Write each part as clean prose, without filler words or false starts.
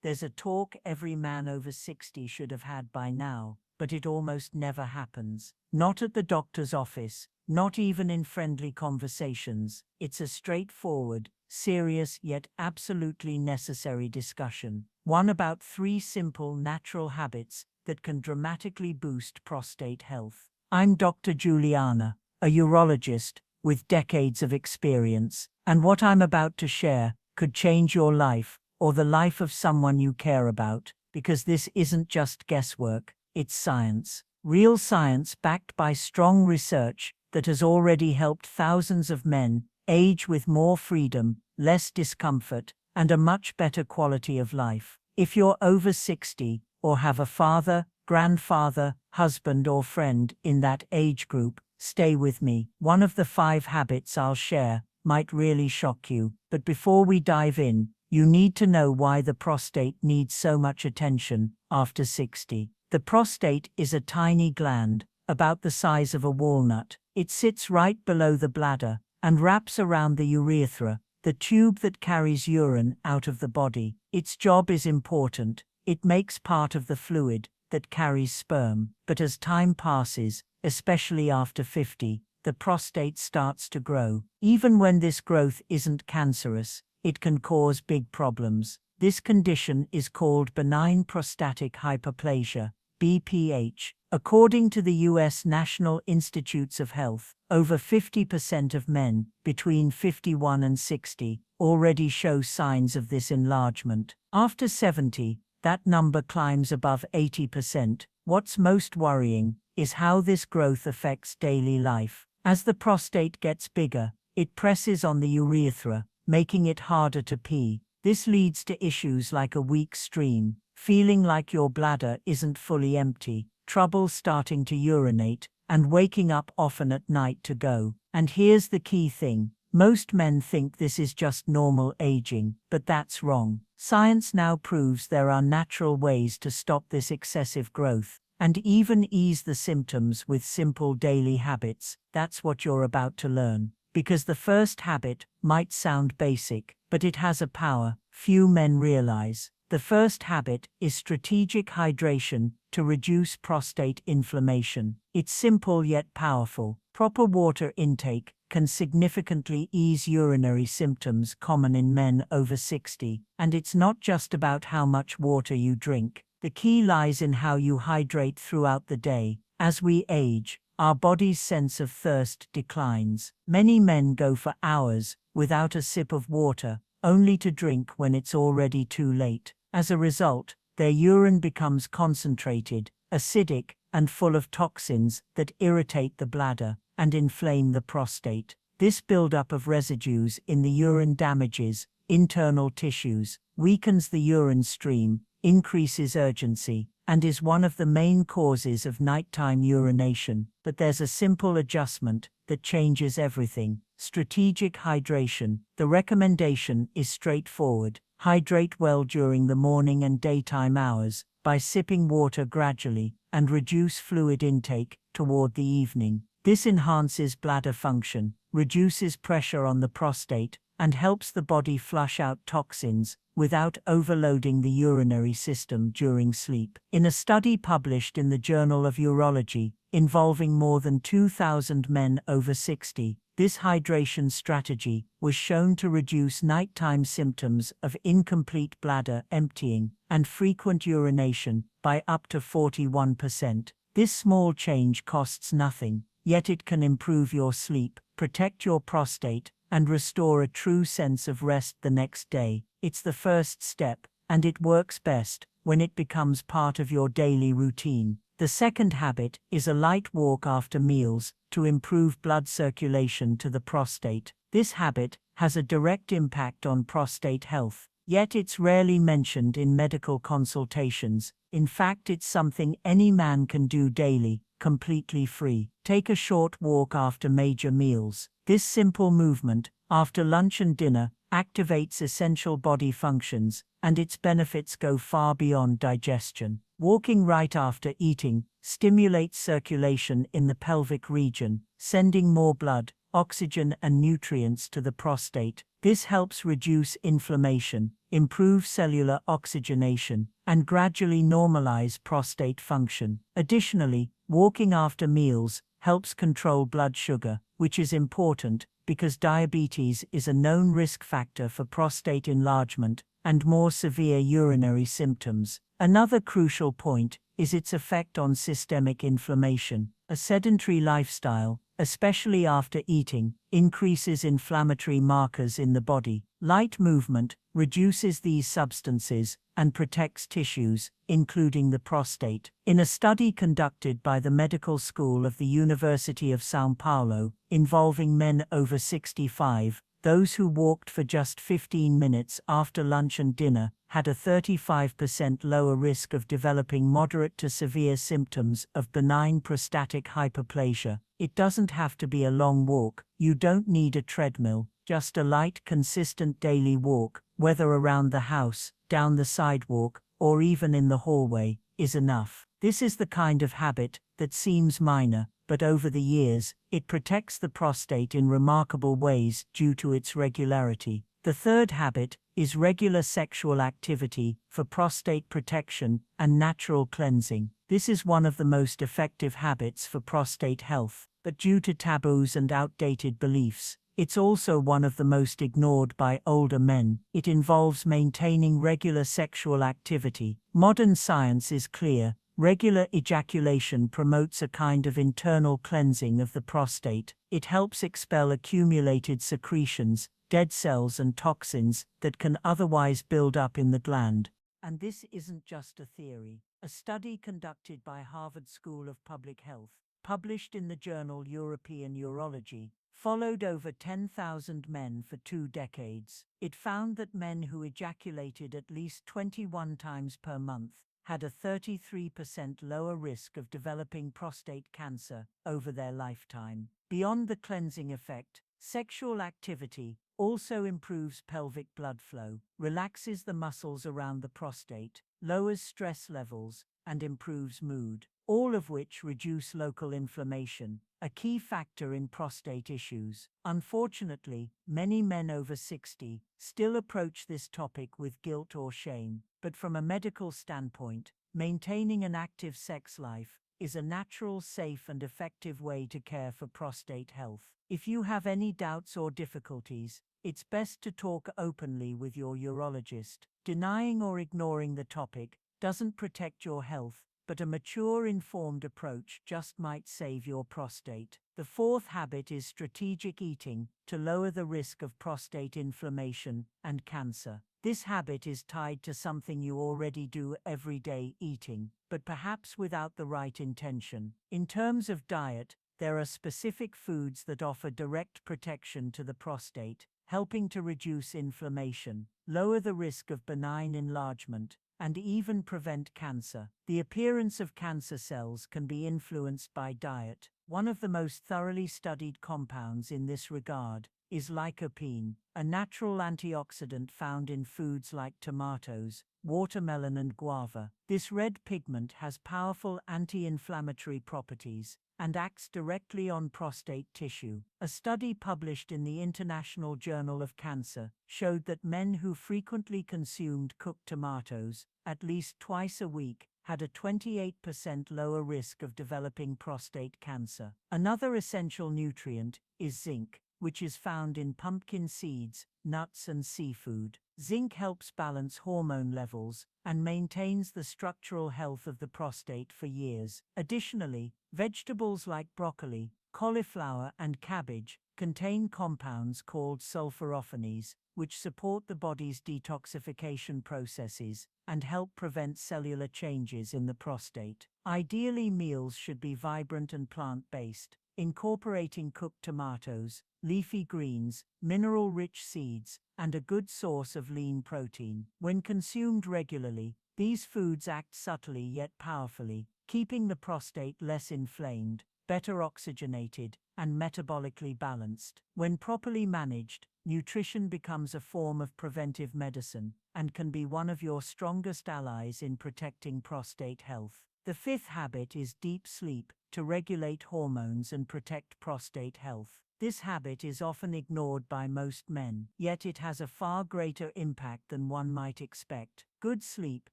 There's a talk every man over 60 should have had by now, but it almost never happens. Not at the doctor's office, not even in friendly conversations. It's a straightforward, serious yet absolutely necessary discussion. One about 3 simple natural habits that can dramatically boost prostate health. I'm Dr. Juliana, a urologist with decades of experience, and what I'm about to share could change your life or the life of someone you care about, because this isn't just guesswork, it's science. Real science backed by strong research that has already helped thousands of men age with more freedom, less discomfort, and a much better quality of life. If you're over 60 or have a father, grandfather, husband, or friend in that age group, stay with me. One of the 5 habits I'll share might really shock you, but before we dive in, you need to know why the prostate needs so much attention after 60. The prostate is a tiny gland, about the size of a walnut. It sits right below the bladder and wraps around the urethra, the tube that carries urine out of the body. Its job is important. It makes part of the fluid that carries sperm. But as time passes, especially after 50, the prostate starts to grow. Even when this growth isn't cancerous, it can cause big problems. This condition is called benign prostatic hyperplasia, BPH. According to the U.S. National Institutes of Health, over 50% of men between 51 and 60 already show signs of this enlargement. After 70, that number climbs above 80%. What's most worrying is how this growth affects daily life. As the prostate gets bigger, it presses on the urethra, making it harder to pee. This leads to issues like a weak stream, feeling like your bladder isn't fully empty, trouble starting to urinate, and waking up often at night to go. And here's the key thing. Most men think this is just normal aging, but that's wrong. Science now proves there are natural ways to stop this excessive growth, and even ease the symptoms with simple daily habits. That's what you're about to learn. Because the first habit might sound basic, but it has a power few men realize. The first habit is strategic hydration to reduce prostate inflammation. It's simple yet powerful. Proper water intake can significantly ease urinary symptoms common in men over 60. And it's not just about how much water you drink. The key lies in how you hydrate throughout the day. As we age, our body's sense of thirst declines. Many men go for hours without a sip of water, only to drink when it's already too late. As a result, their urine becomes concentrated, acidic, and full of toxins that irritate the bladder and inflame the prostate. This buildup of residues in the urine damages internal tissues, weakens the urine stream, increases urgency, and is one of the main causes of nighttime urination. But there's a simple adjustment that changes everything: strategic hydration. The recommendation is straightforward. Hydrate well during the morning and daytime hours by sipping water gradually, and reduce fluid intake toward the evening. This enhances bladder function, reduces pressure on the prostate, and helps the body flush out toxins without overloading the urinary system during sleep. In a study published in the Journal of Urology, involving more than 2,000 men over 60, this hydration strategy was shown to reduce nighttime symptoms of incomplete bladder emptying and frequent urination by up to 41%. This small change costs nothing, yet it can improve your sleep, protect your prostate, and restore a true sense of rest the next day. It's the first step, and it works best when it becomes part of your daily routine. The second habit is a light walk after meals to improve blood circulation to the prostate. This habit has a direct impact on prostate health, yet it's rarely mentioned in medical consultations. In fact, it's something any man can do daily, completely free. Take a short walk after major meals. This simple movement, after lunch and dinner, activates essential body functions, and its benefits go far beyond digestion. Walking right after eating stimulates circulation in the pelvic region, sending more blood, oxygen, and nutrients to the prostate. This helps reduce inflammation, improve cellular oxygenation, and gradually normalize prostate function. Additionally, walking after meals helps control blood sugar, which is important because diabetes is a known risk factor for prostate enlargement and more severe urinary symptoms. Another crucial point is its effect on systemic inflammation. A sedentary lifestyle, especially after eating, increases inflammatory markers in the body. Light movement reduces these substances and protects tissues, including the prostate. In a study conducted by the Medical School of the University of São Paulo, involving men over 65, those who walked for just 15 minutes after lunch and dinner had a 35% lower risk of developing moderate to severe symptoms of benign prostatic hyperplasia. It doesn't have to be a long walk, you don't need a treadmill, just a light, consistent daily walk, whether around the house, down the sidewalk, or even in the hallway, is enough. This is the kind of habit that seems minor, but over the years, it protects the prostate in remarkable ways due to its regularity. The third habit is regular sexual activity for prostate protection and natural cleansing. This is one of the most effective habits for prostate health, but due to taboos and outdated beliefs, it's also one of the most ignored by older men. It involves maintaining regular sexual activity. Modern science is clear. Regular ejaculation promotes a kind of internal cleansing of the prostate. It helps expel accumulated secretions, dead cells and toxins that can otherwise build up in the gland. And this isn't just a theory. A study conducted by Harvard School of Public Health, published in the journal European Urology, followed over 10,000 men for 2 decades. It found that men who ejaculated at least 21 times per month had a 33% lower risk of developing prostate cancer over their lifetime. Beyond the cleansing effect, sexual activity also improves pelvic blood flow, relaxes the muscles around the prostate, lowers stress levels, and improves mood, all of which reduce local inflammation, a key factor in prostate issues. Unfortunately, many men over 60 still approach this topic with guilt or shame, but from a medical standpoint, maintaining an active sex life is a natural, safe, and effective way to care for prostate health. If you have any doubts or difficulties, it's best to talk openly with your urologist. Denying or ignoring the topic doesn't protect your health, but a mature, informed approach just might save your prostate. The fourth habit is strategic eating to lower the risk of prostate inflammation and cancer. This habit is tied to something you already do every day, eating, but perhaps without the right intention. In terms of diet, there are specific foods that offer direct protection to the prostate, helping to reduce inflammation, lower the risk of benign enlargement, and even prevent cancer. The appearance of cancer cells can be influenced by diet. One of the most thoroughly studied compounds in this regard is lycopene, a natural antioxidant found in foods like tomatoes, watermelon, and guava. This red pigment has powerful anti-inflammatory properties and acts directly on prostate tissue. A study published in the International Journal of Cancer showed that men who frequently consumed cooked tomatoes, at least twice a week, had a 28% lower risk of developing prostate cancer. Another essential nutrient is zinc, which is found in pumpkin seeds, nuts, and seafood. Zinc helps balance hormone levels and maintains the structural health of the prostate for years. Additionally, vegetables like broccoli, cauliflower, and cabbage contain compounds called sulforaphane, which support the body's detoxification processes and help prevent cellular changes in the prostate. Ideally, meals should be vibrant and plant-based, incorporating cooked tomatoes, leafy greens, mineral-rich seeds, and a good source of lean protein. When consumed regularly, these foods act subtly yet powerfully, keeping the prostate less inflamed, better oxygenated, and metabolically balanced. When properly managed, nutrition becomes a form of preventive medicine and can be one of your strongest allies in protecting prostate health. The fifth habit is deep sleep to regulate hormones and protect prostate health. This habit is often ignored by most men, yet it has a far greater impact than one might expect. Good sleep,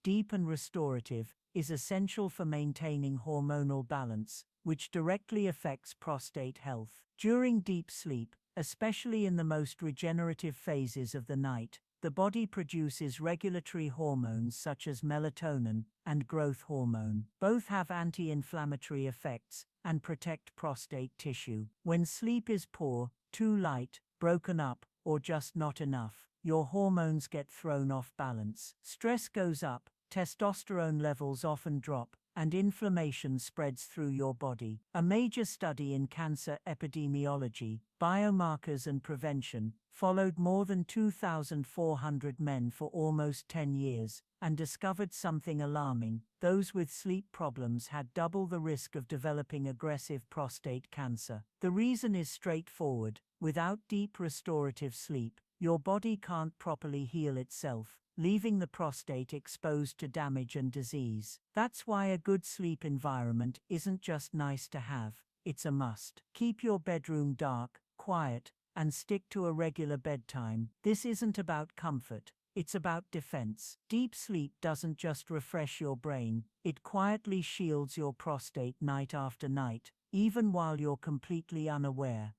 deep and restorative, is essential for maintaining hormonal balance, which directly affects prostate health. During deep sleep, especially in the most regenerative phases of the night, the body produces regulatory hormones such as melatonin and growth hormone. Both have anti-inflammatory effects and protect prostate tissue. When sleep is poor, too light, broken up, or just not enough, your hormones get thrown off balance. Stress goes up, testosterone levels often drop, and inflammation spreads through your body. A major study in cancer epidemiology, biomarkers and prevention followed more than 2,400 men for almost 10 years and discovered something alarming. Those with sleep problems had double the risk of developing aggressive prostate cancer. The reason is straightforward. Without deep restorative sleep, your body can't properly heal itself, leaving the prostate exposed to damage and disease. That's why a good sleep environment isn't just nice to have, it's a must. Keep your bedroom dark, quiet, and stick to a regular bedtime. This isn't about comfort, it's about defense. Deep sleep doesn't just refresh your brain, it quietly shields your prostate night after night, even while you're completely unaware.